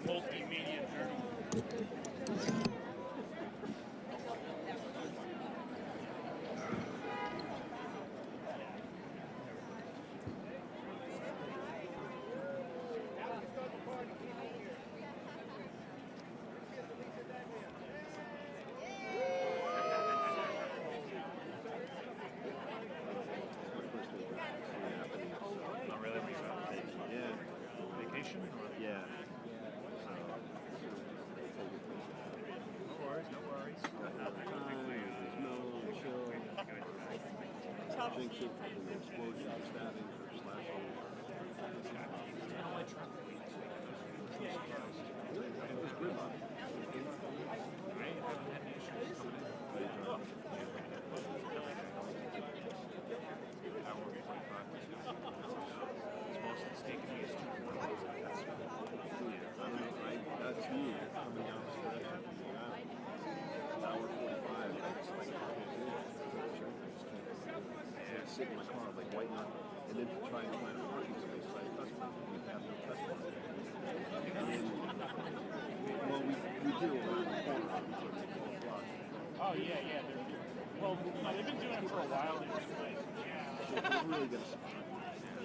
Multimedia journal. Not really. Yeah. Vacation? Or? Yeah. No worries, no worries. No chill. Jinx it, explosion, stabbing, or slashing. It was good. I haven't had any issues coming in. Hour 45 minutes. It's mostly taking me as 2 hours. That's you coming out hour 45. That's like I sit in my car, like waiting up, and then to try and find a parking space. So I have no customer. Well, we do around the corner. Oh, yeah. Well, they've been doing it for a while in this place. Yeah. So it's really good spot.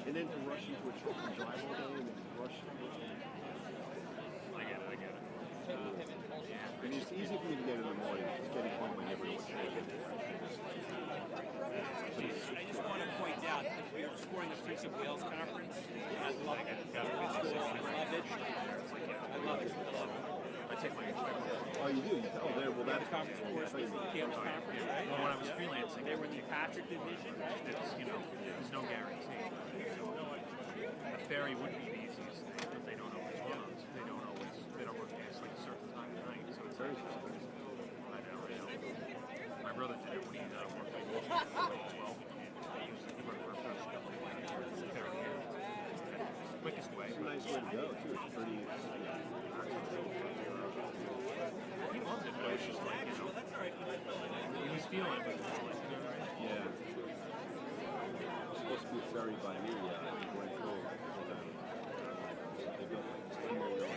And then to rush into a truck and drive all day and then rush. I get it. I mean, it's easy for me to get in the morning. It's getting home, I never know what to do. I just want to point out that we are touring the Streets of Wales conference. I love it. I love it. I take my Oh, you do? Oh, there. Well, that's conference course, Camps conference, right? Well, when I was freelancing, they were in the Patrick division. It's, you know, there's no guarantee. The ferry would be the easiest thing, but they don't always run. They don't work past like a certain time of night, so it's very expensive. I know. My brother did it when he worked at Hochul for 12. He worked for a first couple of years. It's the quickest way. It's a nice way to go, too. It's pretty... He loved it, but it was just like, you know, he was feeling it. Yeah. It's supposed to be a ferry by me, went through. They built like 10 more years.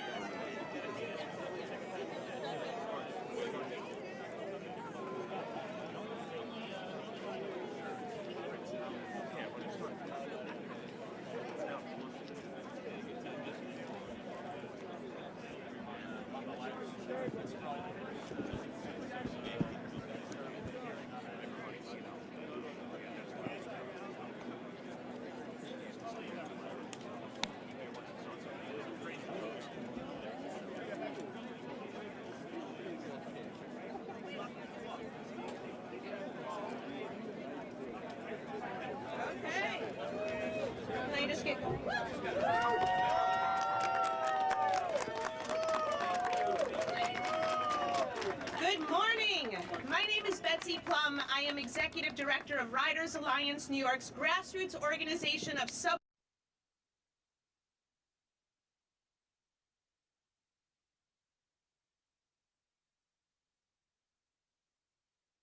I am Executive Director of Riders Alliance, New York's grassroots organization of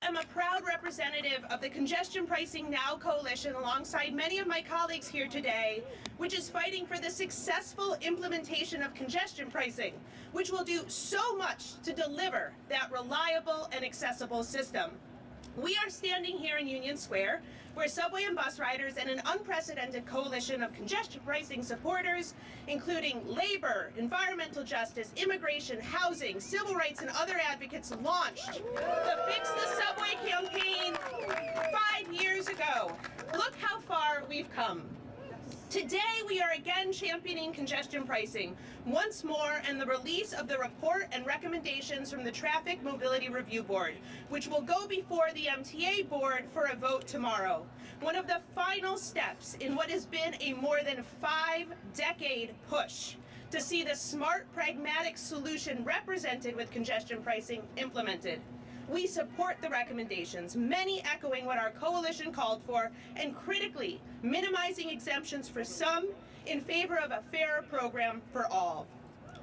I'm a proud representative of the Congestion Pricing Now Coalition alongside many of my colleagues here today, which is fighting for the successful implementation of congestion pricing, which will do so much to deliver that reliable and accessible system. We are standing here in Union Square, where subway and bus riders and an unprecedented coalition of congestion pricing supporters, including labor, environmental justice, immigration, housing, civil rights, and other advocates, launched the Fix the Subway campaign 5 years ago. Look how far we've come. Today, we are again championing congestion pricing once more and the release of the report and recommendations from the Traffic Mobility Review Board, which will go before the MTA board for a vote tomorrow. One of the final steps in what has been a more than 5-decade push to see the smart, pragmatic solution represented with congestion pricing implemented. We support the recommendations, many echoing what our coalition called for, and critically minimizing exemptions for some in favor of a fairer program for all.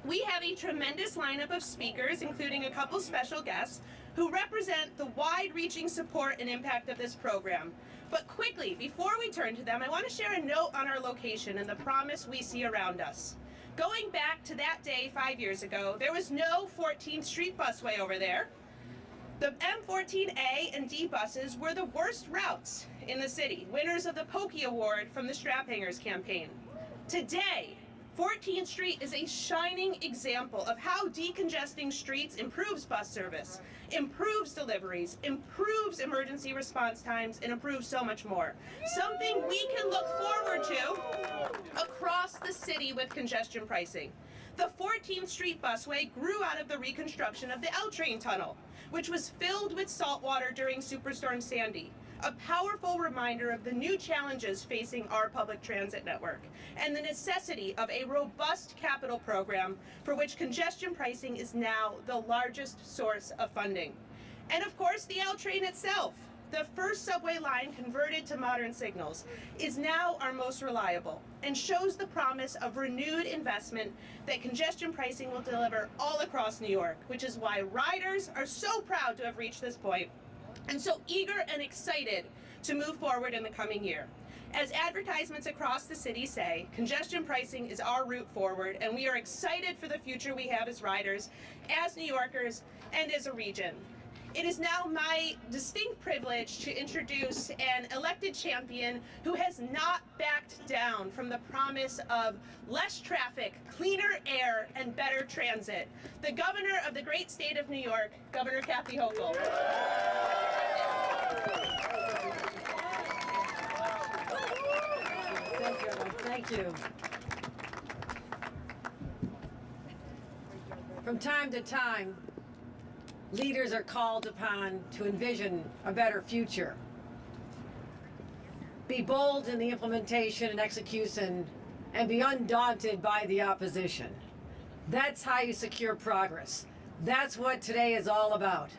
We have a tremendous lineup of speakers, including a couple special guests, who represent the wide-reaching support and impact of this program. But quickly, before we turn to them, I want to share a note on our location and the promise we see around us. Going back to that day 5 years ago, there was no 14th Street busway over there. The M14A and D buses were the worst routes in the city, winners of the Pokey Award from the Strap Hangers campaign. Today, 14th Street is a shining example of how decongesting streets improves bus service, improves deliveries, improves emergency response times, and improves so much more. Something we can look forward to across the city with congestion pricing. The 14th Street busway grew out of the reconstruction of the L train tunnel, which was filled with salt water during Superstorm Sandy, a powerful reminder of the new challenges facing our public transit network, and the necessity of a robust capital program for which congestion pricing is now the largest source of funding. And of course, the L train itself, the first subway line converted to modern signals, is now our most reliable and shows the promise of renewed investment that congestion pricing will deliver all across New York, which is why riders are so proud to have reached this point and so eager and excited to move forward in the coming year. As advertisements across the city say, congestion pricing is our route forward, and we are excited for the future we have as riders, as New Yorkers, and as a region. It is now my distinct privilege to introduce an elected champion who has not backed down from the promise of less traffic, cleaner air, and better transit. The governor of the great state of New York, Governor Kathy Hochul. Thank you. From time to time, leaders are called upon to envision a better future. Be bold in the implementation and execution, and be undaunted by the opposition. That's how you secure progress. That's what today is all about.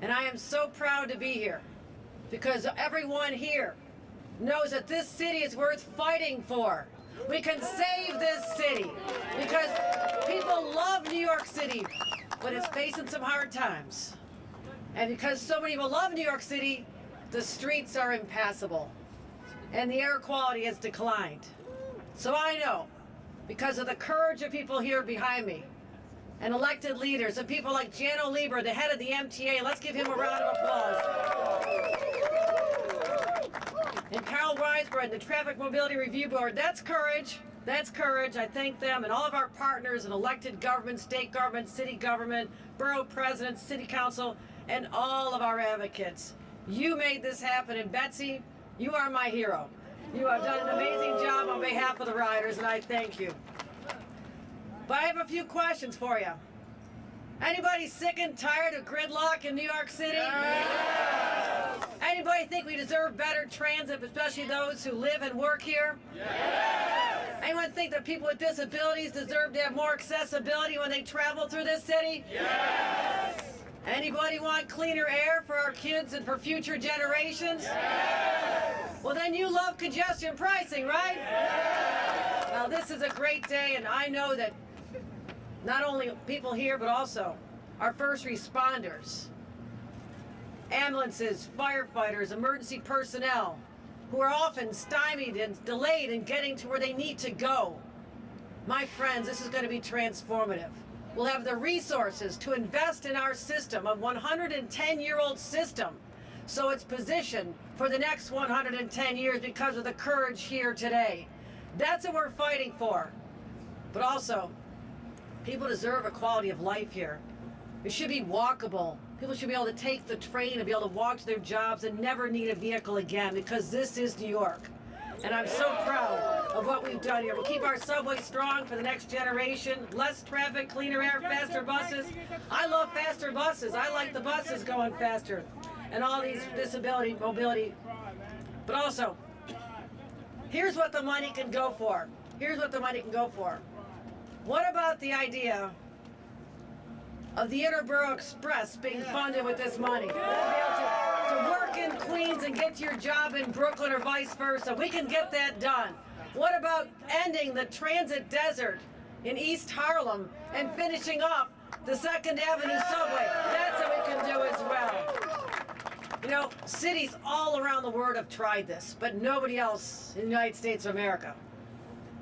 And I am so proud to be here, because everyone here knows that this city is worth fighting for. We can save this city, because people love New York City, but it's facing some hard times. And because so many people love New York City, the streets are impassable, and the air quality has declined. So I know, because of the courage of people here behind me, and elected leaders, and people like Janno, Lieber, the head of the MTA, let's give him a round of applause. And Carl Weisbrod, the Traffic Mobility Review Board, that's courage. That's courage. I thank them and all of our partners in elected government, state government, city government, borough presidents, city council, and all of our advocates. You made this happen, and Betsy, you are my hero. You have done an amazing job on behalf of the riders, and I thank you. But I have a few questions for you. Anybody sick and tired of gridlock in New York City? Yes! Anybody think we deserve better transit, especially those who live and work here? Yes! Anyone think that people with disabilities deserve to have more accessibility when they travel through this city? Yes! Anybody want cleaner air for our kids and for future generations? Yes! Well, then you love congestion pricing, right? Yes! Now, this is a great day, and I know that not only people here, but also our first responders, ambulances, firefighters, emergency personnel, who are often stymied and delayed in getting to where they need to go. My friends, this is going to be transformative. We'll have the resources to invest in our system, a 110-year-old system, so it's positioned for the next 110 years because of the courage here today. That's what we're fighting for. But also, people deserve a quality of life here. It should be walkable. People should be able to take the train and be able to walk to their jobs and never need a vehicle again, because this is New York. And I'm so proud of what we've done here. We'll keep our subway strong for the next generation. Less traffic, cleaner air, faster buses. I love faster buses. I like the buses going faster. And all these disability, mobility. But also, here's what the money can go for. Here's what the money can go for. What about the idea of the Interborough Express being funded with this money? We'll be able to work in Queens and get to your job in Brooklyn or vice versa. We can get that done. What about ending the transit desert in East Harlem and finishing off the 2nd Avenue subway? That's what we can do as well. You know, cities all around the world have tried this, but nobody else in the United States of America.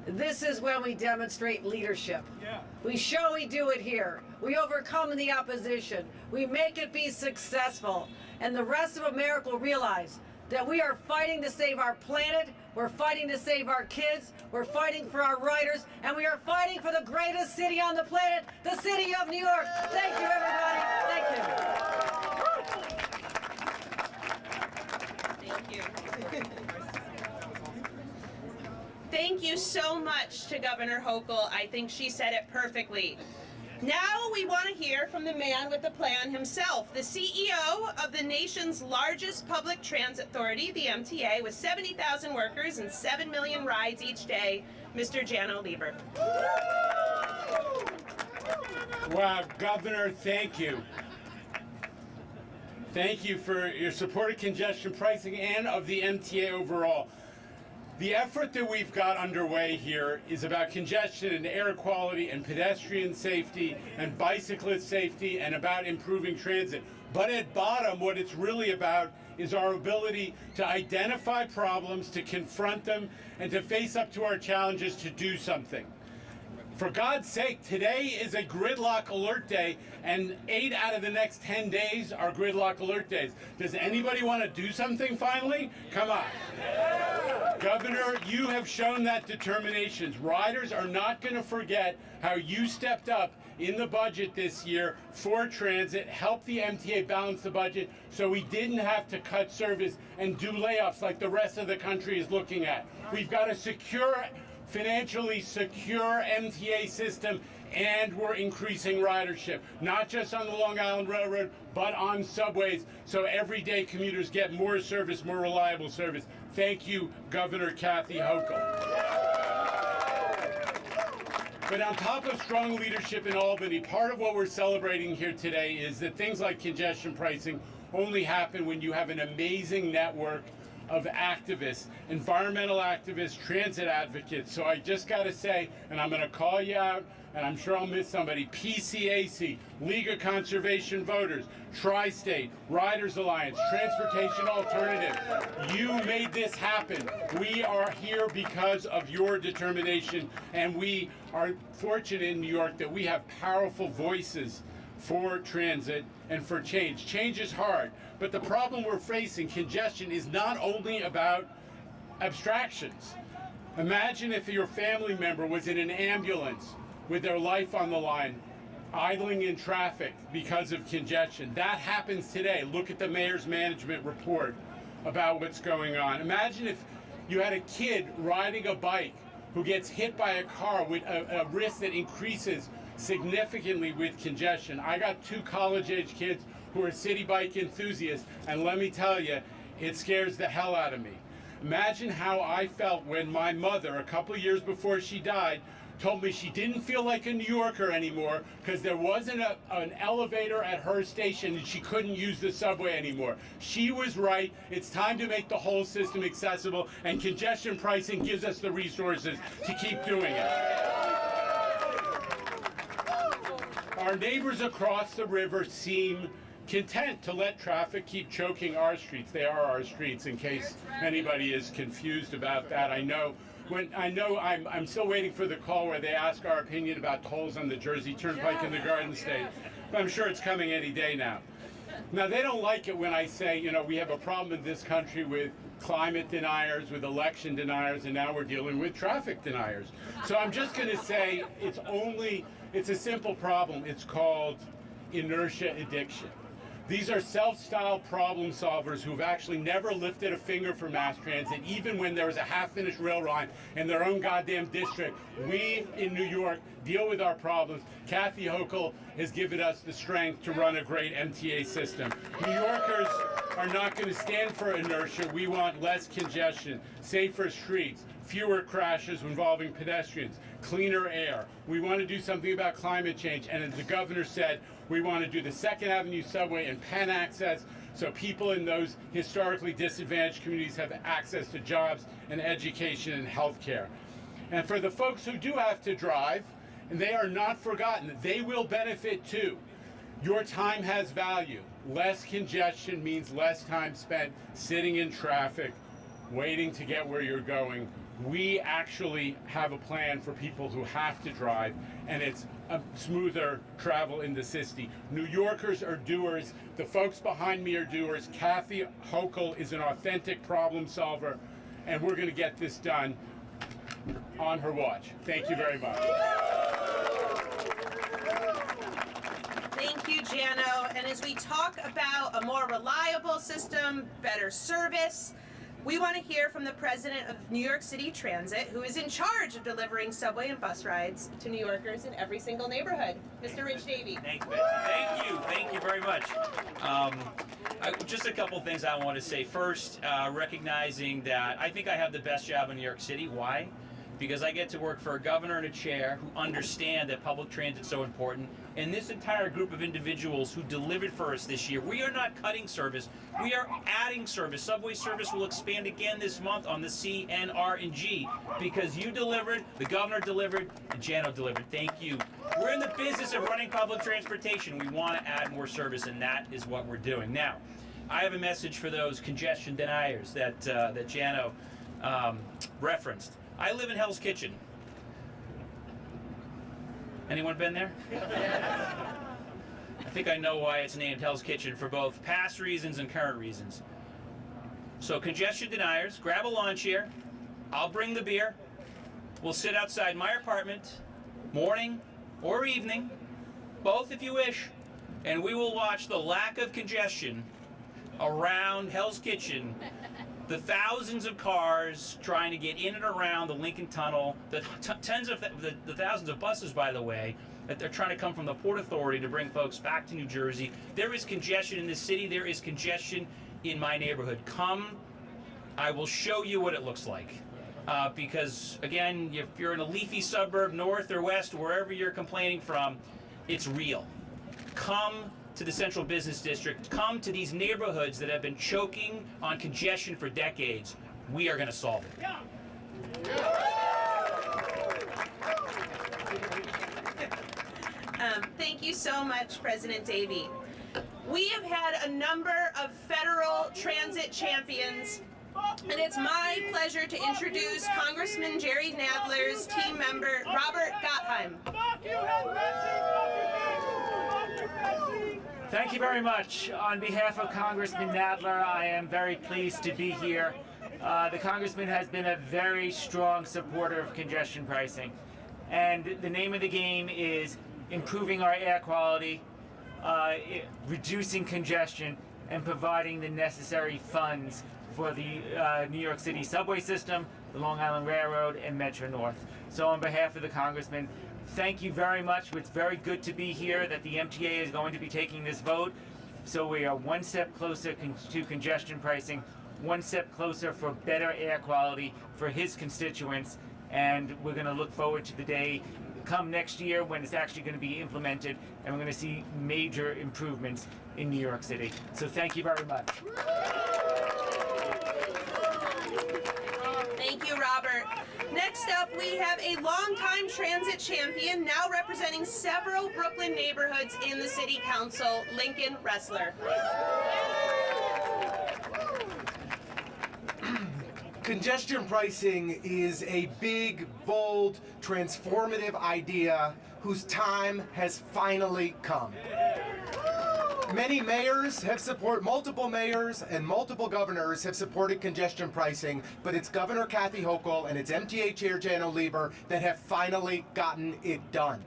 This is when we demonstrate leadership. Yeah. We show we do it here. We overcome the opposition. We make it be successful. And the rest of America will realize that we are fighting to save our planet, we're fighting to save our kids, we're fighting for our riders, and we are fighting for the greatest city on the planet, the city of New York. Thank you, everybody. Thank you. Thank you. Thank you so much to Governor Hochul. I think she said it perfectly. Now we want to hear from the man with the plan himself, the CEO of the nation's largest public transit authority, the MTA, with 70,000 workers and 7 million rides each day, Mr. Janno Lieber. Wow, Governor, thank you. Thank you for your support of congestion pricing and of the MTA overall. The effort that we've got underway here is about congestion and air quality and pedestrian safety and bicyclist safety and about improving transit. But at bottom, what it's really about is our ability to identify problems, to confront them, and to face up to our challenges to do something. For God's sake, today is a gridlock alert day, and 8 out of the next 10 days are gridlock alert days. Does anybody want to do something finally? Come on. Governor, you have shown that determination. Riders are not going to forget how you stepped up in the budget this year for transit, helped the MTA balance the budget so we didn't have to cut service and do layoffs like the rest of the country is looking at. We've got to secure financially secure MTA system, and we're increasing ridership, not just on the Long Island Railroad, but on subways, so everyday commuters get more service, more reliable service. Thank you, Governor Kathy Hochul. But on top of strong leadership in Albany, part of what we're celebrating here today is that things like congestion pricing only happen when you have an amazing network of activists, environmental activists, transit advocates. So I just got to say, and I'm going to call you out, and I'm sure I'll miss somebody, PCAC, League of Conservation Voters, Tri-State, Riders Alliance, Transportation Alternative. You made this happen. We are here because of your determination, and we are fortunate in New York that we have powerful voices for transit and for change. Change is hard, but the problem we're facing, congestion, is not only about abstractions. Imagine if your family member was in an ambulance with their life on the line, idling in traffic because of congestion. That happens today. Look at the mayor's management report about what's going on. Imagine if you had a kid riding a bike who gets hit by a car with a risk that increases significantly with congestion. I got 2 college-age kids who are city bike enthusiasts, and let me tell you, it scares the hell out of me. Imagine how I felt when my mother, a couple of years before she died, told me she didn't feel like a New Yorker anymore because there wasn't an elevator at her station and she couldn't use the subway anymore. She was right. It's time to make the whole system accessible, and congestion pricing gives us the resources to keep doing it. Our neighbors across the river seem content to let traffic keep choking our streets. They are our streets, in case anybody is confused about that. I'm still waiting for the call where they ask our opinion about tolls on the Jersey Turnpike in the Garden State. But I'm sure it's coming any day now. Now, they don't like it when I say, you know, we have a problem in this country with climate deniers, with election deniers, and now we're dealing with traffic deniers. So I'm just going to say it's a simple problem. It's called inertia addiction. These are self-styled problem solvers who've actually never lifted a finger for mass transit, even when there was a half-finished rail line in their own goddamn district. We in New York deal with our problems. Kathy Hochul has given us the strength to run a great MTA system. New Yorkers are not going to stand for inertia. We want less congestion, safer streets, fewer crashes involving pedestrians, cleaner air. We want to do something about climate change, and as the governor said, we want to do the 2nd Avenue subway and Penn access so people in those historically disadvantaged communities have access to jobs and education and health care. And for the folks who do have to drive, and they are not forgotten, they will benefit too. Your time has value. Less congestion means less time spent sitting in traffic, waiting to get where you're going. We actually have a plan for people who have to drive, and it's a smoother travel in the city. New Yorkers are doers. The folks behind me are doers. Kathy Hochul is an authentic problem solver, and we're going to get this done on her watch. Thank you very much. Thank you, Janno. And as we talk about a more reliable system, better service, we want to hear from the president of New York City Transit, who is in charge of delivering subway and bus rides to New Yorkers in every single neighborhood. Mr. Rich Davey. Thanks, Betsy. Thank you very much. Just a couple things I want to say. First, recognizing that I think I have the best job in New York City. Why? Because I get to work for a governor and a chair who understand that public transit is so important. And this entire group of individuals who delivered for us this year, we are not cutting service, we are adding service. Subway service will expand again this month on the C, N, R, and G, because you delivered, the governor delivered, and Janno delivered. Thank you. We're in the business of running public transportation. We want to add more service, and that is what we're doing. Now, I have a message for those congestion deniers that Janno referenced. I live in Hell's Kitchen. Anyone been there? I think I know why it's named Hell's Kitchen, for both past reasons and current reasons. So congestion deniers, grab a lawn chair. I'll bring the beer. We'll sit outside my apartment, morning or evening, both if you wish, and we will watch the lack of congestion around Hell's Kitchen the thousands of cars trying to get in and around the Lincoln Tunnel, the thousands of buses, by the way, that they're trying to come from the Port Authority to bring folks back to New Jersey. There is congestion in this city. There is congestion in my neighborhood. Come, I will show you what it looks like. Because, again, if you're in a leafy suburb, north or west, wherever you're complaining from, it's real. Come to the Central Business District. Come to these neighborhoods that have been choking on congestion for decades. We are going to solve it. Thank you so much, President Davey. We have had a number of federal transit champions, and it's my pleasure to introduce Congressman Jerry Nadler's team member, Robert Gottheim. Thank you very much. On behalf of Congressman Nadler, I am very pleased to be here. The Congressman has been a very strong supporter of congestion pricing. And the name of the game is improving our air quality, reducing congestion, and providing the necessary funds for the New York City subway system, the Long Island Railroad, and Metro North. So on behalf of the Congressman, thank you very much. It's very good to be here that the MTA is going to be taking this vote. So we are one step closer to congestion pricing, one step closer for better air quality for his constituents, and we're going to look forward to the day come next year when it's actually going to be implemented, and we're going to see major improvements in New York City. So thank you very much. Thank you, Robert. Next up, we have a longtime transit champion, now representing several Brooklyn neighborhoods in the City Council, Lincoln Ressler. Congestion pricing is a big, bold, transformative idea whose time has finally come. Many mayors have multiple mayors and multiple governors have supported congestion pricing, but it's Governor Kathy Hochul and it's MTA Chair Janno Lieber that have finally gotten it done.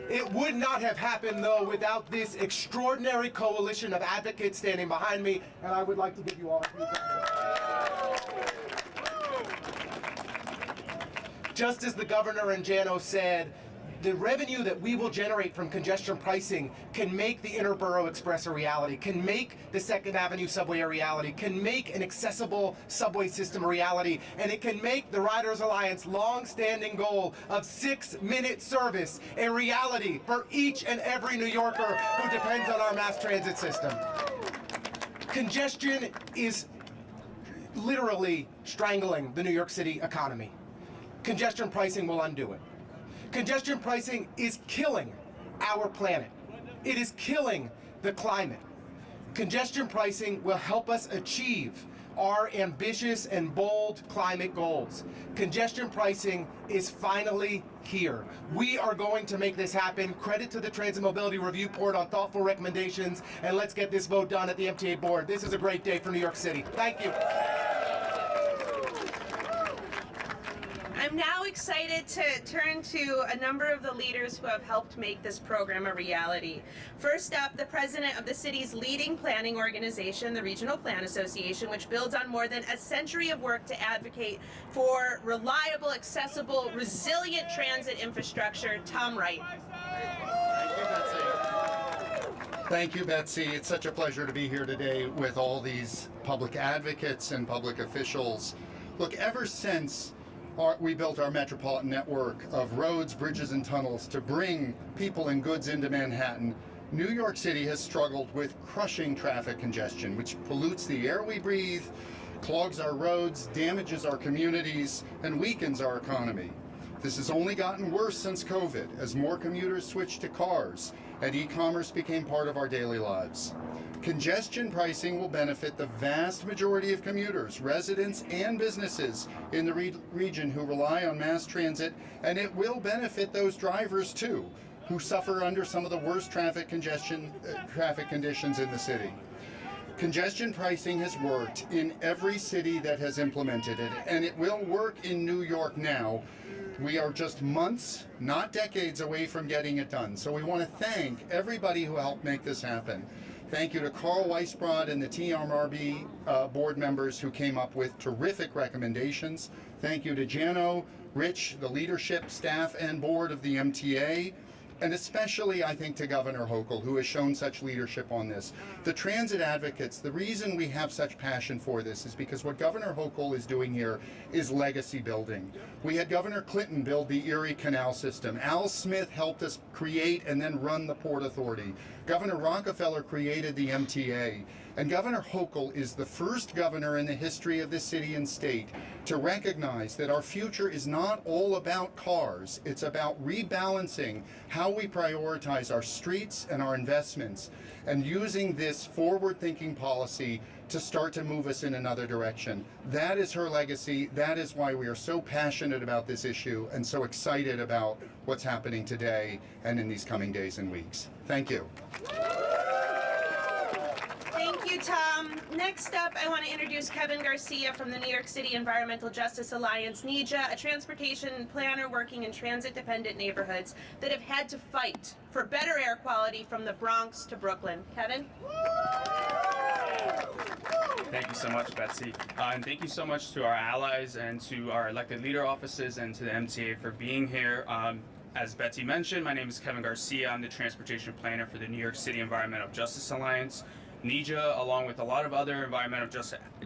It would not have happened, though, without this extraordinary coalition of advocates standing behind me, and I would like to give you all a few seconds. Just as the governor and Janno said, the revenue that we will generate from congestion pricing can make the Interborough Express a reality, can make the 2nd Avenue subway a reality, can make an accessible subway system a reality, and it can make the Riders Alliance long-standing goal of 6-minute service a reality for each and every New Yorker who depends on our mass transit system. Congestion is literally strangling the New York City economy. Congestion pricing will undo it. Congestion pricing is killing our planet. It is killing the climate. Congestion pricing will help us achieve our ambitious and bold climate goals. Congestion pricing is finally here. We are going to make this happen. Credit to the Transit Mobility Review Board on thoughtful recommendations, and let's get this vote done at the MTA board. This is a great day for New York City. Thank you. I'm now excited to turn to a number of the leaders who have helped make this program a reality. First up, the president of the city's leading planning organization, the Regional Plan Association, which builds on more than a century of work to advocate for reliable, accessible, resilient transit infrastructure, Tom Wright. Thank you, Betsy. It's such a pleasure to be here today with all these public advocates and public officials. Look, ever since we built our metropolitan network of roads, bridges, and tunnels to bring people and goods into Manhattan, New York City has struggled with crushing traffic congestion, which pollutes the air we breathe, clogs our roads, damages our communities, and weakens our economy. This has only gotten worse since COVID, as more commuters switched to cars and e-commerce became part of our daily lives. Congestion pricing will benefit the vast majority of commuters, residents, and businesses in the region who rely on mass transit, and it will benefit those drivers too, who suffer under some of the worst traffic conditions in the city. Congestion pricing has worked in every city that has implemented it, and it will work in New York now. We are just months, not decades, away from getting it done. So we want to thank everybody who helped make this happen. Thank you to Carl Weisbrod and the TMRB board members who came up with terrific recommendations. Thank you to Janno, Rich, the leadership, staff, and board of the MTA. And especially, I think, to Governor Hochul, who has shown such leadership on this. The transit advocates, the reason we have such passion for this is because what Governor Hochul is doing here is legacy building. We had Governor Clinton build the Erie Canal system. Al Smith helped us create and then run the Port Authority. Governor Rockefeller created the MTA. And Governor Hochul is the first governor in the history of this city and state to recognize that our future is not all about cars. It's about rebalancing how we prioritize our streets and our investments and using this forward-thinking policy to start to move us in another direction. That is her legacy. That is why we are so passionate about this issue and so excited about what's happening today and in these coming days and weeks. Thank you. Thank you, Tom. Next up, I want to introduce Kevin Garcia from the New York City Environmental Justice Alliance, NYC, a transportation planner working in transit-dependent neighborhoods that have had to fight for better air quality from the Bronx to Brooklyn. Kevin? Thank you so much, Betsy. And thank you so much to our allies and to our elected leader offices and to the MTA for being here. As Betsy mentioned, my name is Kevin Garcia. I'm the transportation planner for the New York City Environmental Justice Alliance. NYC, along with a lot of other environmental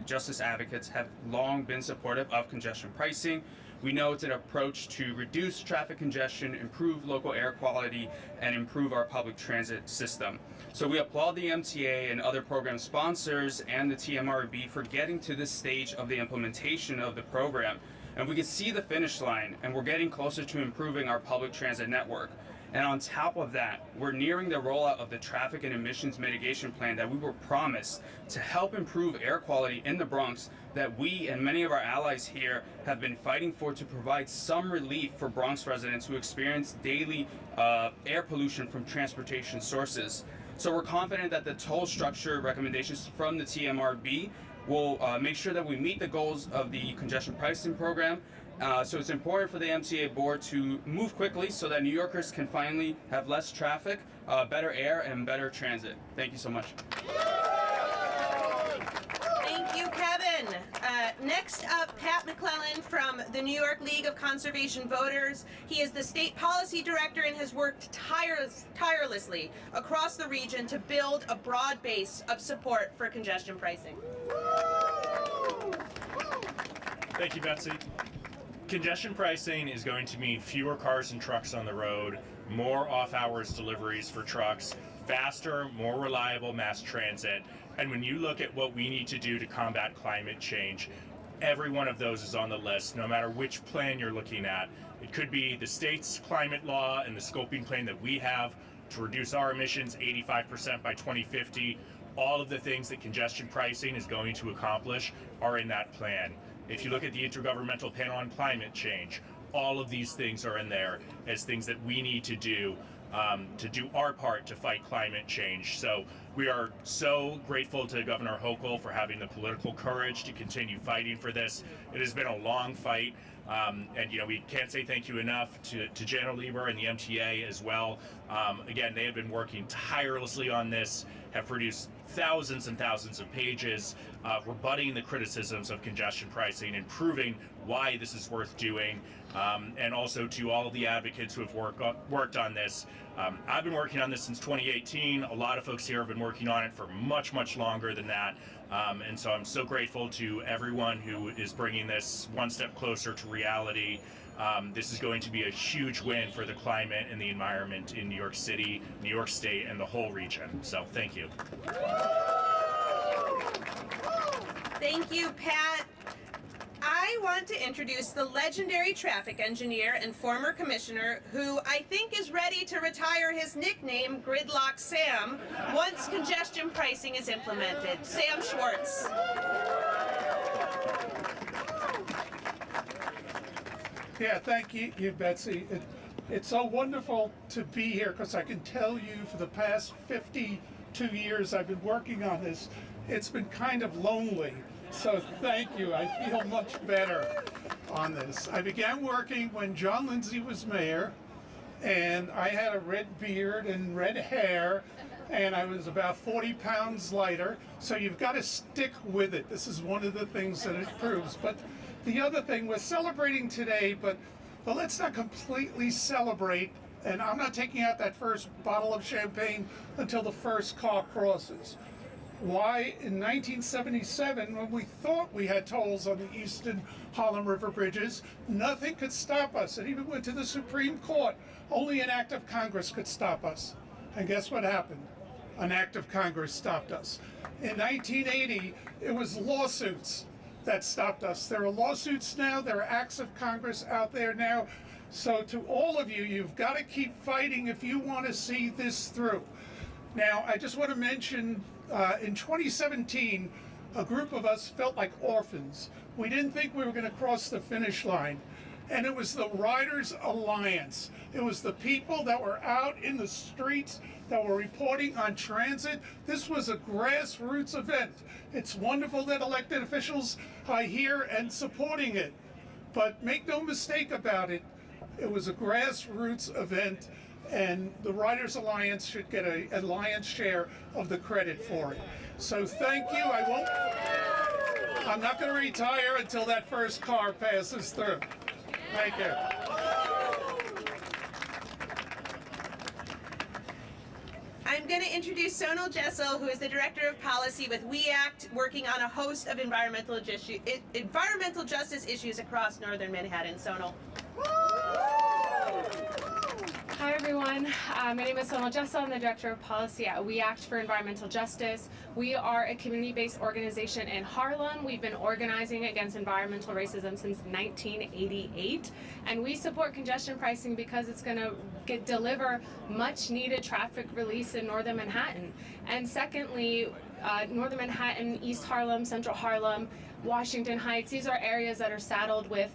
justice advocates, have long been supportive of congestion pricing. We know it's an approach to reduce traffic congestion, improve local air quality, and improve our public transit system. So we applaud the MTA and other program sponsors and the TMRB for getting to this stage of the implementation of the program. And we can see the finish line, and we're getting closer to improving our public transit network. And on top of that, we're nearing the rollout of the traffic and emissions mitigation plan that we were promised to help improve air quality in the Bronx that we and many of our allies here have been fighting for, to provide some relief for Bronx residents who experience daily air pollution from transportation sources. So we're confident that the toll structure recommendations from the TMRB will make sure that we meet the goals of the congestion pricing program. So it's important for the MTA board to move quickly so that New Yorkers can finally have less traffic, better air, and better transit. Thank you so much. Thank you, Kevin. Next up, Pat McClellan from the New York League of Conservation Voters. He is the state policy director and has worked tirelessly across the region to build a broad base of support for congestion pricing. Thank you, Betsy. Congestion pricing is going to mean fewer cars and trucks on the road, more off-hours deliveries for trucks, faster, more reliable mass transit. And when you look at what we need to do to combat climate change, every one of those is on the list, no matter which plan you're looking at. It could be the state's climate law and the scoping plan that we have to reduce our emissions 85% by 2050. All of the things that congestion pricing is going to accomplish are in that plan. If you look at the Intergovernmental Panel on Climate Change, all of these things are in there as things that we need to do our part to fight climate change. So we are so grateful to Governor Hochul for having the political courage to continue fighting for this. It has been a long fight, and you know, we can't say thank you enough to Janno, Lieber, and the MTA as well. Again, they have been working tirelessly on this, have produced thousands and thousands of pages rebutting the criticisms of congestion pricing and proving why this is worth doing, and also to all of the advocates who have worked on this. I've been working on this since 2018. A lot of folks here have been working on it for much, much longer than that. And so I'm so grateful to everyone who is bringing this one step closer to reality. This is going to be a huge win for the climate and the environment in New York City, New York State, and the whole region. So thank you. Thank you, Pat. I want to introduce the legendary traffic engineer and former commissioner who I think is ready to retire his nickname, Gridlock Sam, once congestion pricing is implemented. Sam Schwartz. Yeah, thank you, Betsy. It's so wonderful to be here because I can tell you for the past 52 years I've been working on this, it's been kind of lonely. So thank you. I feel much better on this. I began working when John Lindsay was mayor, and I had a red beard and red hair, and I was about 40 pounds lighter, so you've got to stick with it. This is one of the things that it proves. But the other thing, we're celebrating today, but let's not completely celebrate, and I'm not taking out that first bottle of champagne until the first car crosses. Why, in 1977, when we thought we had tolls on the Eastern Harlem River bridges, nothing could stop us. It even went to the Supreme Court. Only an act of Congress could stop us. And guess what happened? An act of Congress stopped us. In 1980, it was lawsuits that stopped us. There are lawsuits now. There are acts of Congress out there now. So to all of you, you've got to keep fighting if you want to see this through. Now, I just want to mention, in 2017, a group of us felt like orphans. We didn't think we were going to cross the finish line. And it was the Riders Alliance. It was the people that were out in the streets that were reporting on transit. This was a grassroots event. It's wonderful that elected officials are here and supporting it. But make no mistake about it, it was a grassroots event, and the Riders Alliance should get a lion's share of the credit for it. So thank you. I'm not going to retire until that first car passes through. Thank you. I'm going to introduce Sonal Jessel, who is the Director of Policy with We Act, working on a host of environmental justice issues across northern Manhattan. Sonal. Hi everyone, my name is Sonal Jessel. I'm the Director of Policy at We Act for Environmental Justice. We are a community-based organization in Harlem. We've been organizing against environmental racism since 1988, and we support congestion pricing because it's going to deliver much-needed traffic release in northern Manhattan. And secondly, northern Manhattan, East Harlem, Central Harlem, Washington Heights, these are areas that are saddled with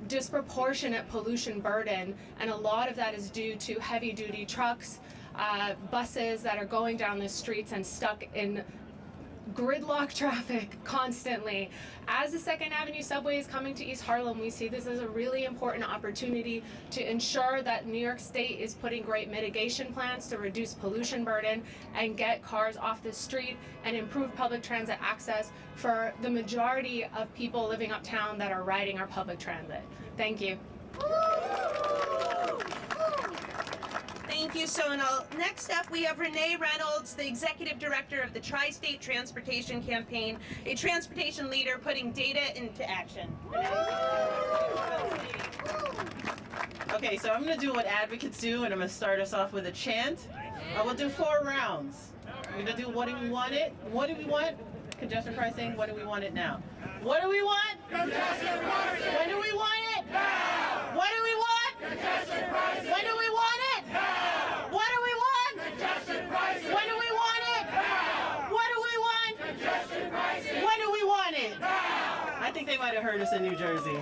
disproportionate pollution burden, and a lot of that is due to heavy-duty trucks, buses that are going down the streets and stuck in gridlock traffic constantly. As the 2nd Avenue subway is coming to East Harlem, we see this as a really important opportunity to ensure that New York State is putting great mitigation plans to reduce pollution burden and get cars off the street and improve public transit access for the majority of people living uptown that are riding our public transit. Thank you. Thank you, Sonal. Next up, we have Renee Reynolds, the Executive Director of the Tri-State Transportation Campaign, a transportation leader putting data into action. Okay, so I'm going to do what advocates do, and I'm going to start us off with a chant. We'll do 4 rounds. We're going to do what do we want it? What do we want? Congestion pricing. What do we want it now? What do we want? Congestion pricing. When do we want it? Now. What do we want? Congestion pricing. When do we want it? Now. What do we want? Congestion pricing. When do we want it? Now. What do we want? Congestion pricing. When do we want it? Now. I think they might have heard us in New Jersey.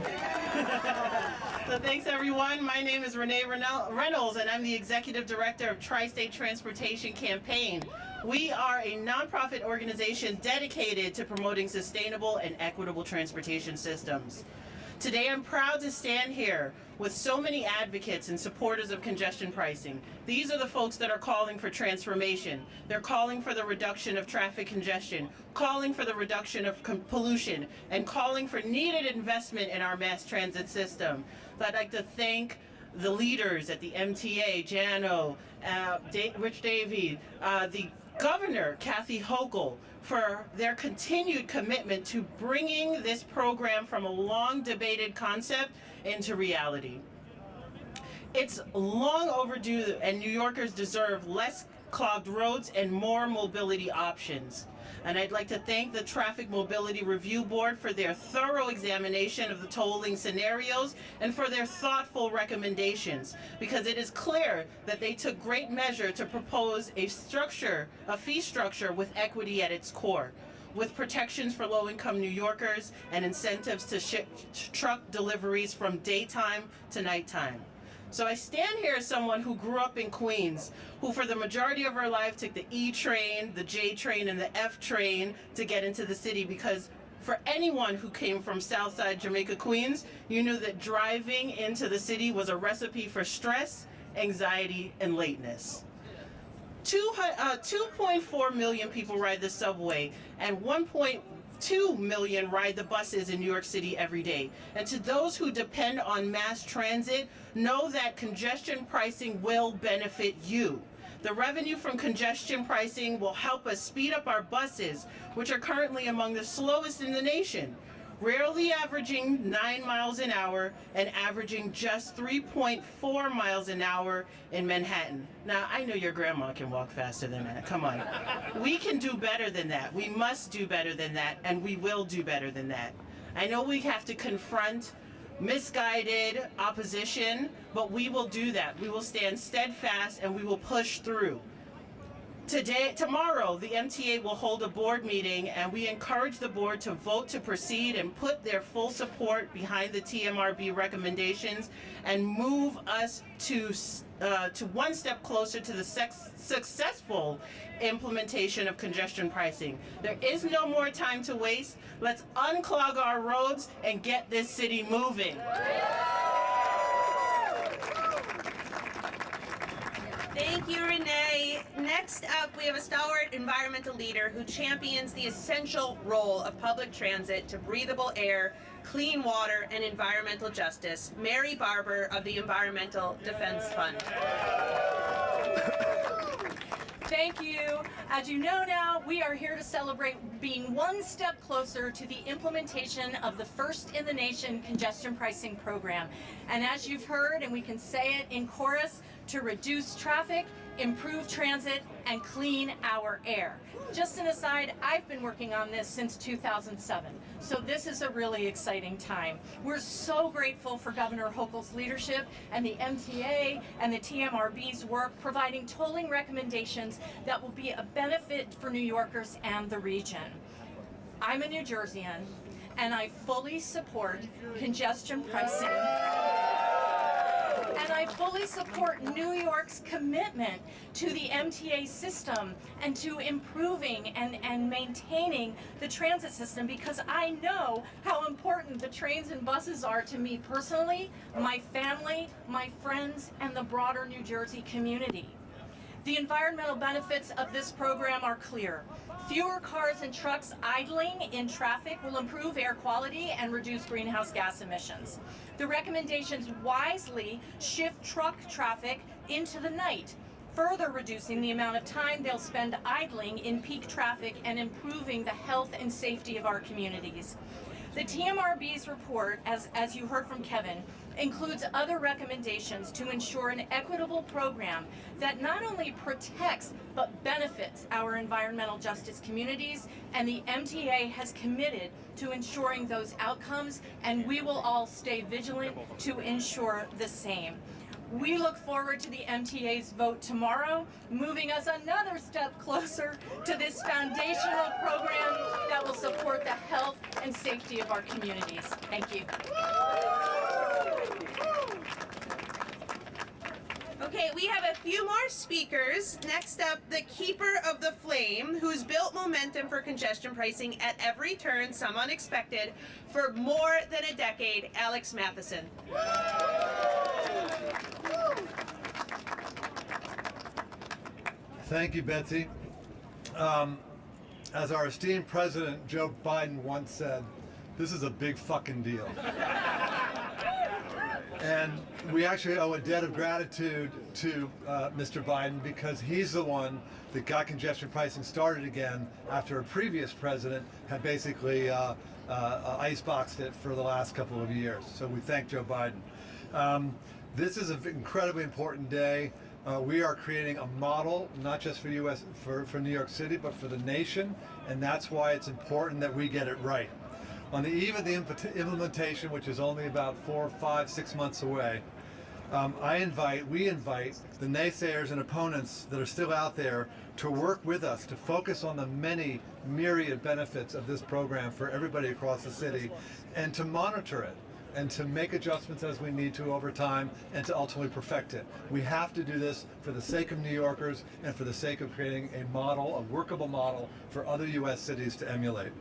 So thanks everyone. My name is Renee Reynolds, and I'm the Executive Director of Tri-State Transportation Campaign. We are a nonprofit organization dedicated to promoting sustainable and equitable transportation systems. Today I'm proud to stand here with so many advocates and supporters of congestion pricing. These are the folks that are calling for transformation. They're calling for the reduction of traffic congestion, calling for the reduction of pollution, and calling for needed investment in our mass transit system. So I'd like to thank the leaders at the MTA, Janno, Rich Davey, the Governor, Kathy Hochul, for their continued commitment to bringing this program from a long debated concept into reality. It's long overdue, and New Yorkers deserve less clogged roads and more mobility options. And I'd like to thank the Traffic Mobility Review Board for their thorough examination of the tolling scenarios and for their thoughtful recommendations, because it is clear that they took great measure to propose a fee structure with equity at its core, with protections for low-income New Yorkers and incentives to shift truck deliveries from daytime to nighttime. So I stand here as someone who grew up in Queens, who for the majority of her life took the E train, the J train, and the F train to get into the city, because for anyone who came from Southside Jamaica, Queens, you knew that driving into the city was a recipe for stress anxiety, and lateness. 2.4 million people ride the subway, and 1.2 million ride the buses in New York City every day. And to those who depend on mass transit, know that congestion pricing will benefit you. The revenue from congestion pricing will help us speed up our buses, which are currently among the slowest in the nation, rarely averaging 9 miles an hour and averaging just 3.4 miles an hour in Manhattan. Now, I know your grandma can walk faster than that. Come on. We can do better than that. We must do better than that, and we will do better than that. I know we have to confront misguided opposition, but we will do that. We will stand steadfast and we will push through. Tomorrow, the MTA will hold a board meeting, and we encourage the board to vote to proceed and put their full support behind the TMRB recommendations and move us to one step closer to the successful implementation of congestion pricing. There is no more time to waste. Let's unclog our roads and get this city moving. Thank you, Renee. Next up, we have a stalwart environmental leader who champions the essential role of public transit to breathable air, clean water, and environmental justice, Mary Barber of the Environmental Defense Fund. Thank you. As you know now, we are here to celebrate being one step closer to the implementation of the first in the nation congestion pricing program. And as you've heard, and we can say it in chorus, to reduce traffic, improve transit, and clean our air. Just an aside, I've been working on this since 2007, so this is a really exciting time. We're so grateful for Governor Hochul's leadership and the MTA and the TMRB's work providing tolling recommendations that will be a benefit for New Yorkers and the region. I'm a New Jerseyan, and I fully support congestion pricing. And I fully support New York's commitment to the MTA system and to improving and maintaining the transit system, because I know how important the trains and buses are to me personally, my family, my friends, and the broader New Jersey community. The environmental benefits of this program are clear. Fewer cars and trucks idling in traffic will improve air quality and reduce greenhouse gas emissions. The recommendations wisely shift truck traffic into the night, further reducing the amount of time they'll spend idling in peak traffic and improving the health and safety of our communities. The TMRB's report, as you heard from Kevin, includes other recommendations to ensure an equitable program that not only protects but benefits our environmental justice communities, and the MTA has committed to ensuring those outcomes, and we will all stay vigilant to ensure the same. We look forward to the MTA's vote tomorrow, moving us another step closer to this foundational program that will support the health and safety of our communities. Thank you. Okay, we have a few more speakers. Next up, the keeper of the flame, who's built momentum for congestion pricing at every turn, some unexpected, for more than a decade, Alex Matheson. Thank you, Betsy. As our esteemed President Joe Biden once said, this is a big fucking deal. And we actually owe a debt of gratitude to Mr. Biden, because he's the one that got congestion pricing started again after a previous president had basically iceboxed it for the last couple of years. So we thank Joe Biden. This is an incredibly important day. We are creating a model, not just for New York City, but for the nation, and that's why it's important that we get it right. On the eve of the implementation, which is only about 4, 5, 6 months away, we invite the naysayers and opponents that are still out there to work with us to focus on the many myriad benefits of this program for everybody across the city, and to monitor it, and to make adjustments as we need to over time, and to ultimately perfect it. We have to do this for the sake of New Yorkers and for the sake of creating a model, a workable model for other U.S. cities to emulate.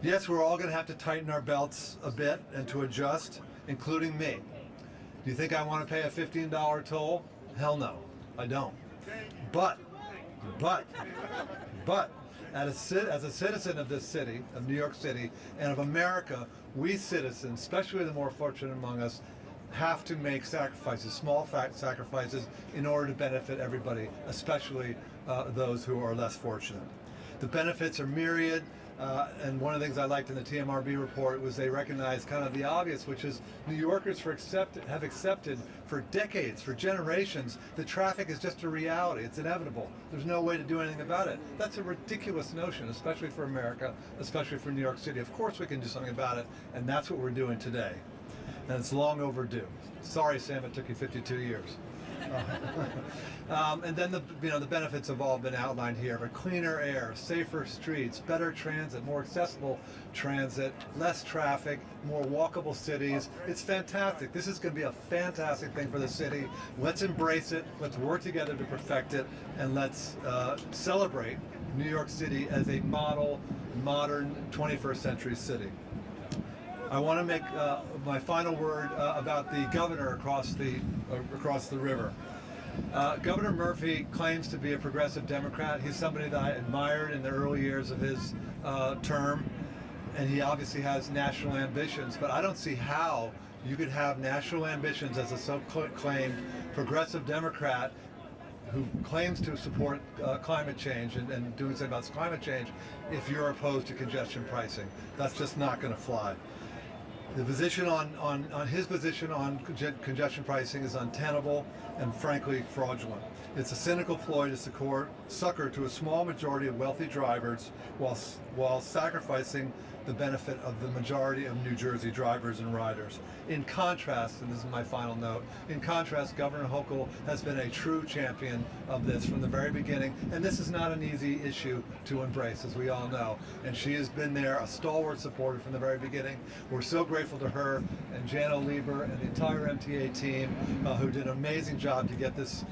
Yes, we're all going to have to tighten our belts a bit and to adjust, including me. Do you think I want to pay a $15 toll Hell no, I don't. But, as a citizen of this city, of New York City, and of America, we citizens, especially the more fortunate among us, have to make sacrifices, small sacrifices, in order to benefit everybody, especially those who are less fortunate. The benefits are myriad, and one of the things I liked in the TMRB report was they recognized kind of the obvious, which is New Yorkers have accepted for decades, for generations, that traffic is just a reality. It's inevitable. There's no way to do anything about it. That's a ridiculous notion, especially for America, especially for New York City. Of course we can do something about it, and that's what we're doing today. And it's long overdue. Sorry, Sam, it took you 52 years. And then the benefits have all been outlined here, but cleaner air, safer streets, better transit, more accessible transit, less traffic, more walkable cities. It's fantastic. This is going to be a fantastic thing for the city. Let's embrace it. Let's work together to perfect it, and let's celebrate New York City as a model, modern 21st century city. I want to make my final word about the governor across the river. Governor Murphy claims to be a progressive Democrat. He's somebody that I admired in the early years of his term, and he obviously has national ambitions, but I don't see how you could have national ambitions as a so-claimed progressive Democrat who claims to support climate change and doing something about climate change if you're opposed to congestion pricing. That's just not going to fly. The position his position on congestion pricing is untenable and frankly fraudulent. It's a cynical ploy to succor to a small majority of wealthy drivers while sacrificing the benefit of the majority of New Jersey drivers and riders. In contrast, and this is my final note, in contrast, Governor Hochul has been a true champion of this from the very beginning, and this is not an easy issue to embrace, as we all know. And she has been there, a stalwart supporter from the very beginning. We're so grateful to her and Janno, Lieber, and the entire MTA team who did an amazing job to get this,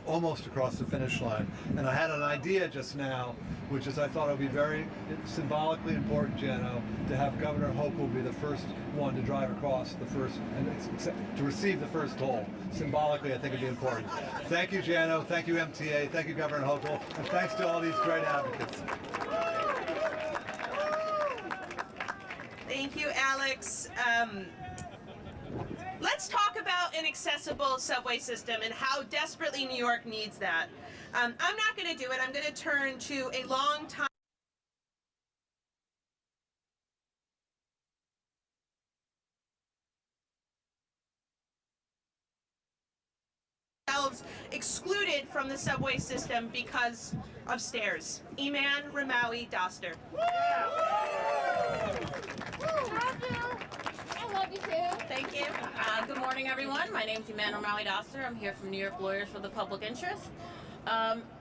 almost across the finish line. And I had an idea just now, which is I thought it would be very symbolically important, Janno, to have Governor Hochul be the first one to drive across the first, and to receive the first toll. Symbolically, I think it'd be important. Thank you, Janno. Thank you, MTA. Thank you, Governor Hochul. And thanks to all these great advocates. Thank you, Alex. Let's talk about an accessible subway system and how desperately New York needs that. I'm not going to do it. I'm going to turn to a long time excluded from the subway system because of stairs. Iman Ramawi Doster. I love you too. Thank you. Good morning, everyone. My name is Iman Ramawi Doster. I'm here from New York Lawyers for the Public Interest.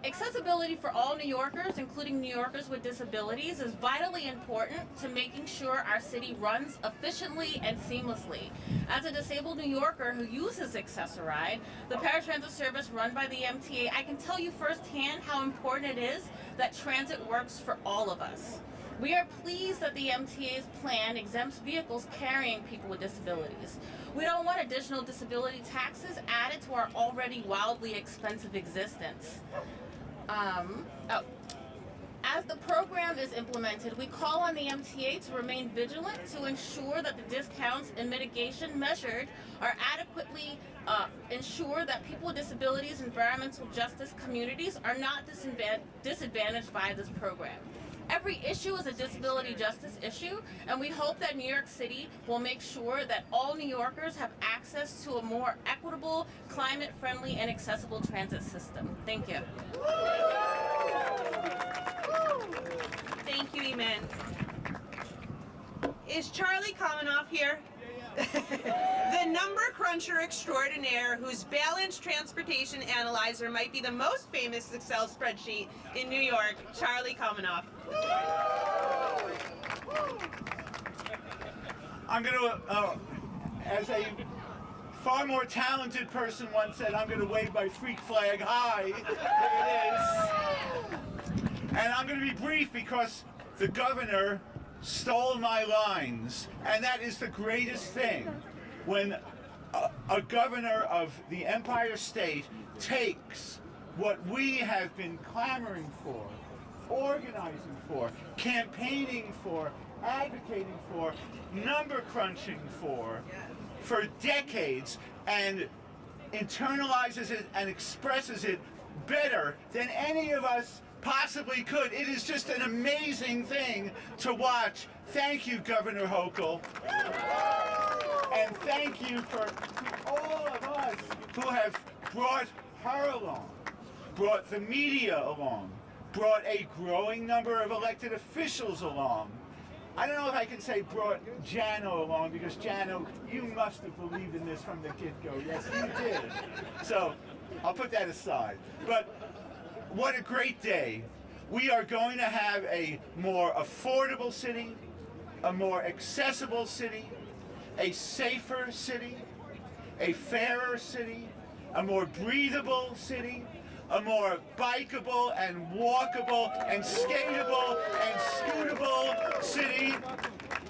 Accessibility for all New Yorkers, including New Yorkers with disabilities, is vitally important to making sure our city runs efficiently and seamlessly. As a disabled New Yorker who uses Access-a-Ride, the paratransit service run by the MTA, I can tell you firsthand how important it is that transit works for all of us. We are pleased that the MTA's plan exempts vehicles carrying people with disabilities. We don't want additional disability taxes added to our already wildly expensive existence. As the program is implemented, we call on the MTA to remain vigilant to ensure that the discounts and mitigation measured are adequately ensure that people with disabilities and environmental justice communities are not disadvantaged by this program. Every issue is a disability justice issue, and we hope that New York City will make sure that all New Yorkers have access to a more equitable, climate-friendly, and accessible transit system. Thank you. Thank you, Iman. Is Charlie Kamenoff here? The number cruncher extraordinaire whose balanced transportation analyzer might be the most famous Excel spreadsheet in New York, Charlie Kamenoff. I'm going to, as a far more talented person once said, I'm going to wave my freak flag high. There it is. And I'm going to be brief because the governor stole my lines, and that is the greatest thing. When a governor of the Empire State takes what we have been clamoring for, organizing for, campaigning for, advocating for, number crunching for decades, and internalizes it and expresses it better than any of us possibly could. It is just an amazing thing to watch. Thank you, Governor Hochul. And thank you for all of us who have brought her along, brought the media along, brought a growing number of elected officials along. I don't know if I can say brought Janno along, because Janno, you must have believed in this from the get-go. Yes, you did. So I'll put that aside. But what a great day. We are going to have a more affordable city, a more accessible city, a safer city, a fairer city, a more breathable city, a more bikeable and walkable and skatable and scootable city.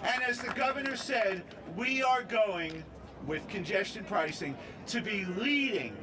And as the governor said, we are going, with congestion pricing, to be leading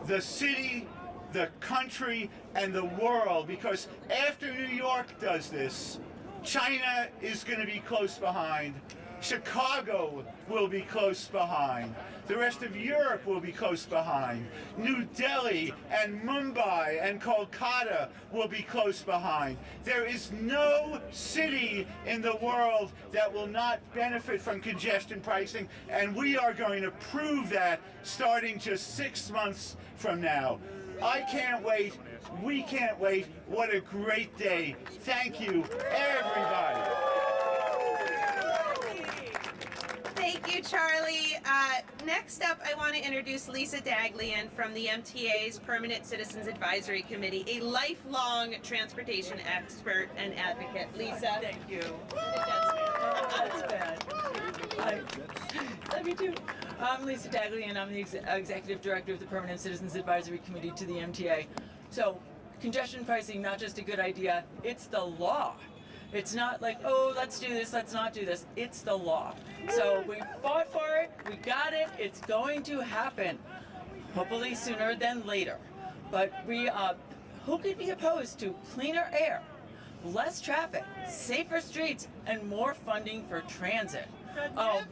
the city, the country, and the world, because after New York does this, China is going to be close behind. Chicago will be close behind. The rest of Europe will be close behind. New Delhi and Mumbai and Kolkata will be close behind. There is no city in the world that will not benefit from congestion pricing, and we are going to prove that starting just 6 months from now. I can't wait. We can't wait. What a great day. Thank you, everybody. Thank you, Charlie. Next up, I want to introduce Lisa Daglian from the MTA's Permanent Citizens Advisory Committee, a lifelong transportation expert and advocate. Lisa. Thank you. That's bad. Love you too. I'm Lisa Daglian. I'm the Executive Director of the Permanent Citizens Advisory Committee to the MTA. So, congestion pricing, not just a good idea, it's the law. It's not like, oh, let's do this, let's not do this. It's the law. So we fought for it, we got it, it's going to happen. Hopefully sooner than later. But who could be opposed to cleaner air, less traffic, safer streets, and more funding for transit? Well,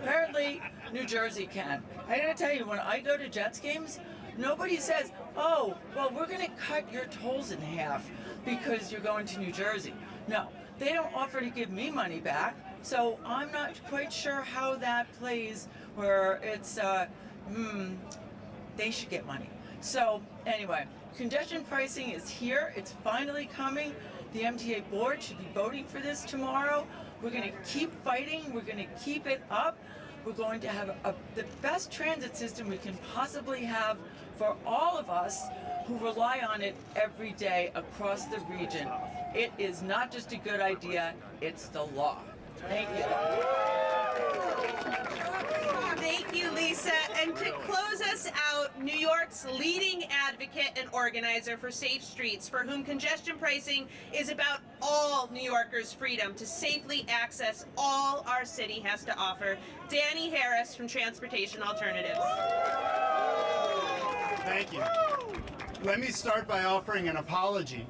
apparently New Jersey can. I gotta tell you, when I go to Jets games, nobody says, oh, well, we're gonna cut your tolls in half because you're going to New Jersey. No, they don't offer to give me money back, so I'm not quite sure how that plays where it's, they should get money. So anyway, congestion pricing is here, it's finally coming. The MTA board should be voting for this tomorrow. We're gonna keep fighting, we're gonna keep it up. We're going to have the best transit system we can possibly have for all of us who rely on it every day across the region. It is not just a good idea, it's the law. Thank you. Thank you, Lisa. And to close us out, New York's leading advocate and organizer for safe streets, for whom congestion pricing is about all New Yorkers' freedom to safely access all our city has to offer, Danny Harris from Transportation Alternatives. Thank you. Let me start by offering an apology.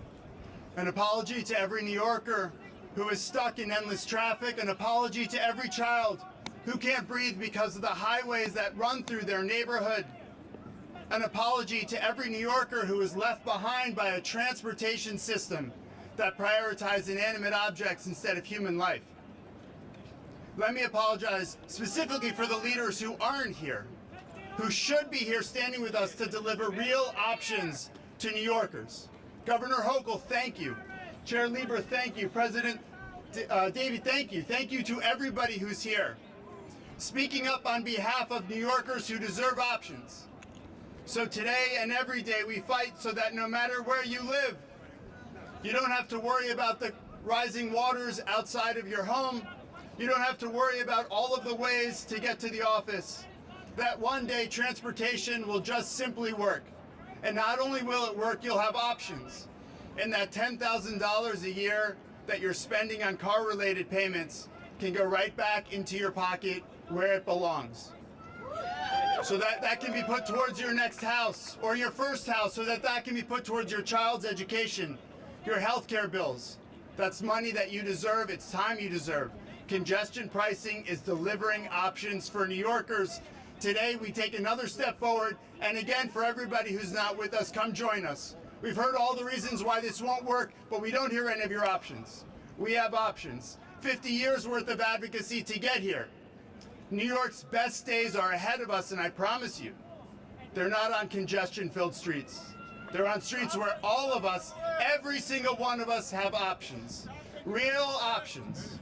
An apology to every New Yorker who is stuck in endless traffic, an apology to every child who can't breathe because of the highways that run through their neighborhood, an apology to every New Yorker who is left behind by a transportation system that prioritizes inanimate objects instead of human life. Let me apologize specifically for the leaders who aren't here, who should be here standing with us to deliver real options to New Yorkers. Governor Hochul, thank you. Chair Lieber, thank you. President Davey, thank you. Thank you to everybody who's here, speaking up on behalf of New Yorkers who deserve options. So today and every day we fight so that no matter where you live, you don't have to worry about the rising waters outside of your home. You don't have to worry about all of the ways to get to the office. That one day transportation will just simply work. And not only will it work, you'll have options. And that $10,000 a year that you're spending on car-related payments can go right back into your pocket where it belongs. So that can be put towards your next house or your first house, so that can be put towards your child's education, your health care bills. That's money that you deserve. It's time you deserve. Congestion pricing is delivering options for New Yorkers. Today we take another step forward, and again, for everybody who's not with us, come join us. We've heard all the reasons why this won't work, but we don't hear any of your options. We have options. 50 years worth of advocacy to get here. New York's best days are ahead of us, and I promise you, they're not on congestion-filled streets. They're on streets where all of us, every single one of us, have options. Real options.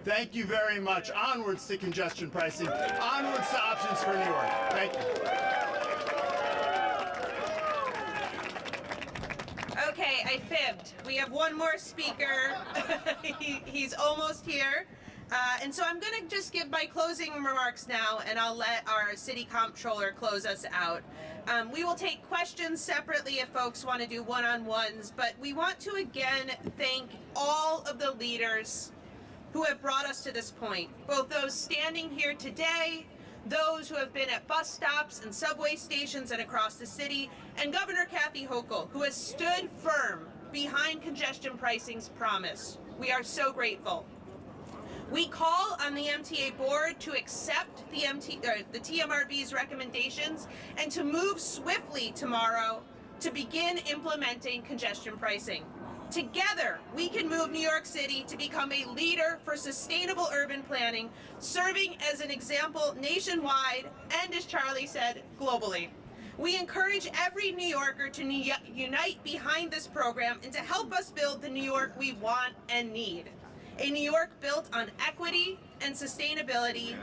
Thank you very much. Onwards to congestion pricing. Onwards to options for New York. Thank you. Okay, I fibbed. We have one more speaker. He's almost here. And so I'm going to just give my closing remarks now, and I'll let our city comptroller close us out. We will take questions separately if folks want to do one-on-ones, but we want to again thank all of the leaders who have brought us to this point, both those standing here today, those who have been at bus stops and subway stations and across the city, and Governor Kathy Hochul, who has stood firm behind congestion pricing's promise. We are so grateful. We call on the MTA board to accept the TMRB's recommendations and to move swiftly tomorrow to begin implementing congestion pricing. Together, we can move New York City to become a leader for sustainable urban planning, serving as an example nationwide and, as Charlie said, globally. We encourage every New Yorker to unite behind this program and to help us build the New York we want and need. A New York built on equity and sustainability,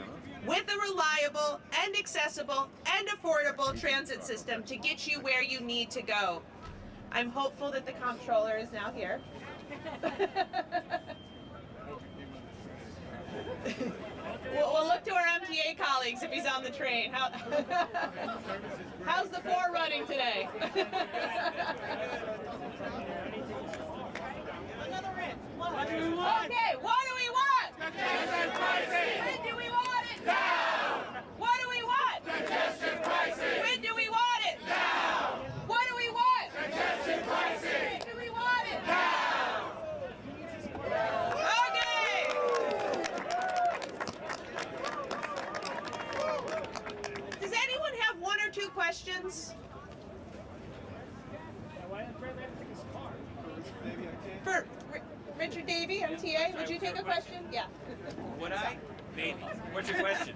with a reliable and accessible and affordable transit system to get you where you need to go. I'm hopeful that the comptroller is now here. We'll look to our MTA colleagues if he's on the train. How's the 4 running today? Okay, what do we want? Congestion pricing. When do we want it? Now. What do we want? Congestion pricing. When do we want it? Now. What do we want? Congestion pricing. When do we want it? Now. Okay. Does anyone have 1 or 2 questions? For Richard Davey, MTA, would you take a question? Yeah. Would I? Maybe. What's your question?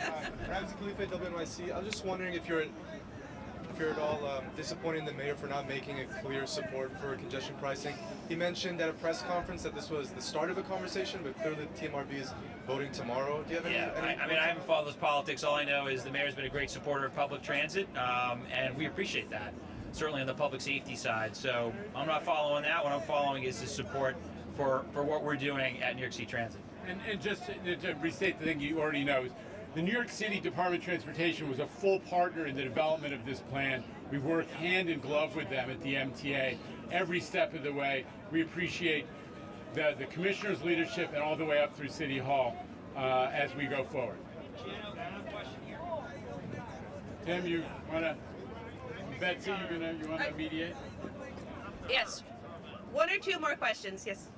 Ramsey Khalifa, WNYC. I was just wondering if you're at all disappointed in the mayor for not making a clear support for congestion pricing. He mentioned at a press conference that this was the start of a conversation, but clearly the TMRB is voting tomorrow. Do you have any? I mean, I haven't followed this politics. All I know is the mayor's been a great supporter of public transit, and we appreciate that, certainly on the public safety side. So I'm not following that. What I'm following is his support for what we're doing at New York City Transit. And just to restate the thing you already know, the New York City Department of Transportation was a full partner in the development of this plan. We worked hand in glove with them at the MTA every step of the way. We appreciate the commissioner's leadership and all the way up through City Hall as we go forward. Tim, you want to, Betsy, you want to mediate? Yes. 1 or 2 more questions, yes.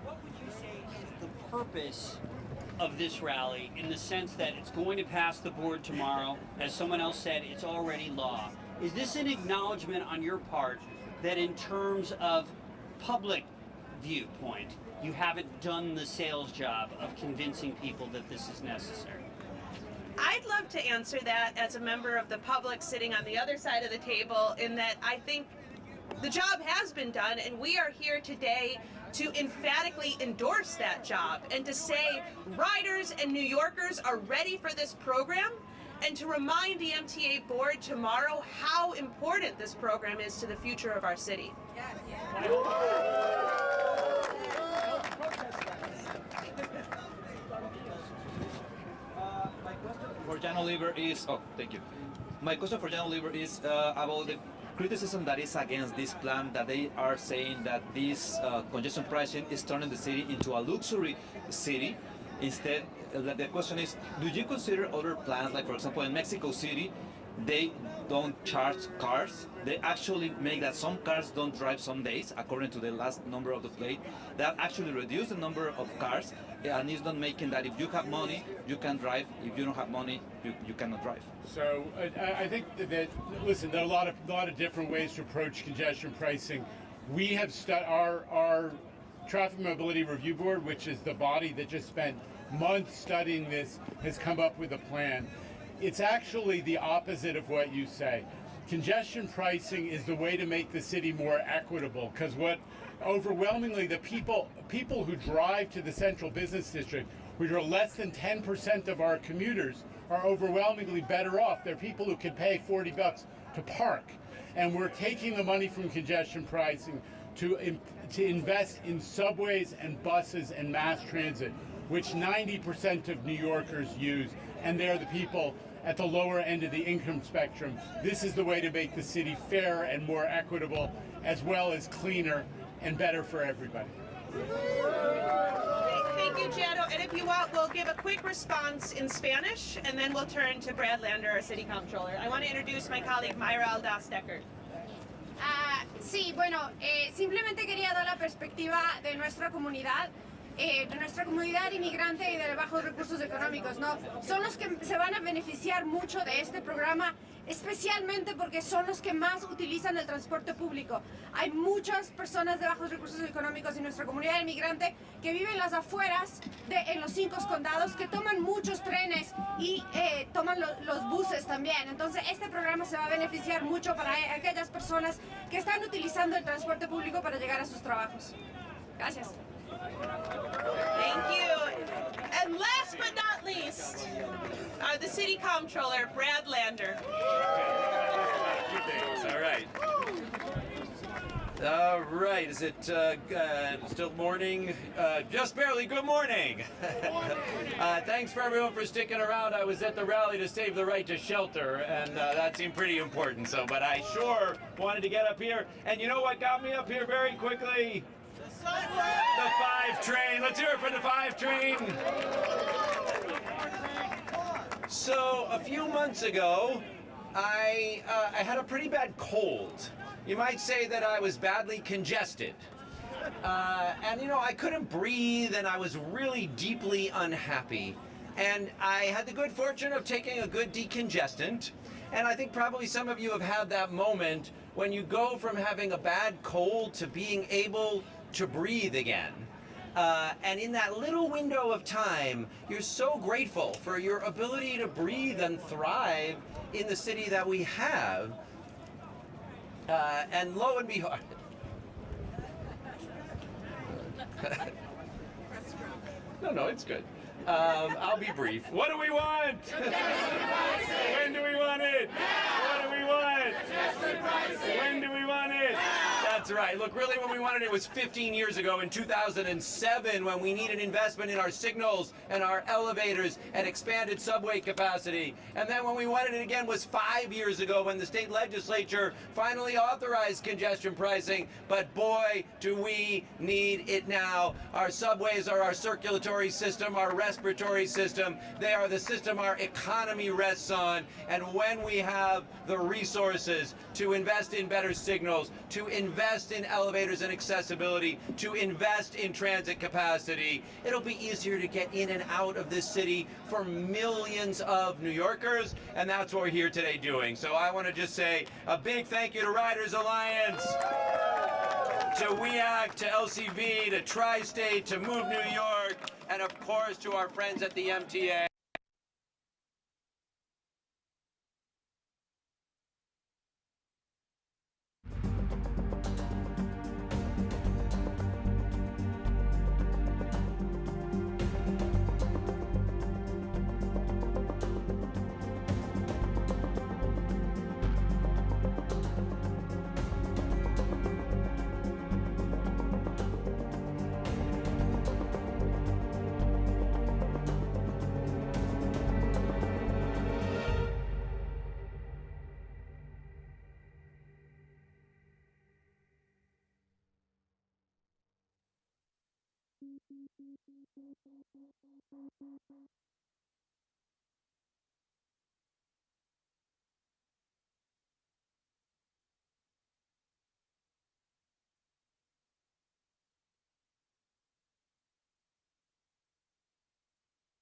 What would you say is the purpose of this rally, in the sense that it's going to pass the board tomorrow? As someone else said, it's already law. Is this an acknowledgement on your part that in terms of public viewpoint, you haven't done the sales job of convincing people that this is necessary? I'd love to answer that as a member of the public sitting on the other side of the table, in that I think the job has been done, and we are here today to emphatically endorse that job and to say riders and New Yorkers are ready for this program, and to remind the MTA board tomorrow how important this program is to the future of our city. For Janno Lieber is, thank you. My question for Janno Lieber is about the criticism that is against this plan, that they are saying that this congestion pricing is turning the city into a luxury city. Instead, the question is, do you consider other plans, like for example in Mexico City, they don't charge cars. They actually make that some cars don't drive some days, according to the last number of the plate. That actually reduce the number of cars, and it's not making that if you have money, you can drive. If you don't have money, you cannot drive. So I think that, listen, there are a lot of different ways to approach congestion pricing. We have our Traffic Mobility Review Board, which is the body that just spent months studying this, has come up with a plan. It's actually the opposite of what you say. Congestion pricing is the way to make the city more equitable, because what overwhelmingly the people who drive to the central business district, which are less than 10% of our commuters, are overwhelmingly better off. They're people who can pay $40 to park. And we're taking the money from congestion pricing to invest in subways and buses and mass transit, which 90% of New Yorkers use, and they're the people at the lower end of the income spectrum. This is the way to make the city fairer and more equitable, as well as cleaner and better for everybody. Thank you, Janno. And if you want, we'll give a quick response in Spanish, and then we'll turn to Brad Lander, our city comptroller. I want to introduce my colleague, Mayra Aldaz-Decker. Sí, bueno, simplemente quería dar la perspectiva de nuestra comunidad inmigrante y de bajos recursos económicos, ¿no? Son los que se van a beneficiar mucho de este programa, especialmente porque son los que más utilizan el transporte público. Hay muchas personas de bajos recursos económicos en nuestra comunidad inmigrante que viven en las afueras, en los 5 condados, que toman muchos trenes y toman los buses también. Entonces este programa se va a beneficiar mucho para aquellas personas que están utilizando el transporte público para llegar a sus trabajos. Gracias. Thank you. And last but not least, the city comptroller, Brad Lander. All right. All right. Is it still morning? Just barely. Good morning. Thanks for everyone for sticking around. I was at the rally to save the right to shelter, and that seemed pretty important. So, but I sure wanted to get up here. And you know what got me up here very quickly? The 5 train. Let's hear it for the 5 train. So a few months ago, I had a pretty bad cold. You might say that I was badly congested. And you know, I couldn't breathe and I was really deeply unhappy. And I had the good fortune of taking a good decongestant. And I think probably some of you have had that moment when you go from having a bad cold to being able to breathe again. And in that little window of time, you're so grateful for your ability to breathe and thrive in the city that we have. And lo and behold, no, it's good. I'll be brief. What do we want? When do we want it? What do we want? When do we want it? That's right. Look, really when we wanted it was 15 years ago in 2007 when we needed investment in our signals and our elevators and expanded subway capacity. And then when we wanted it again was 5 years ago when the state legislature finally authorized congestion pricing. But boy, do we need it now. Our subways are our circulatory system, our respiratory system. They are the system our economy rests on. And when we have the resources to invest in better signals, to invest in elevators and accessibility, to invest in transit capacity, it'll be easier to get in and out of this city for millions of New Yorkers, and that's what we're here today doing. So I want to just say a big thank you to Riders Alliance, to WEAC, to LCV, to Tri-State, to Move New York, and of course to our friends at the MTA.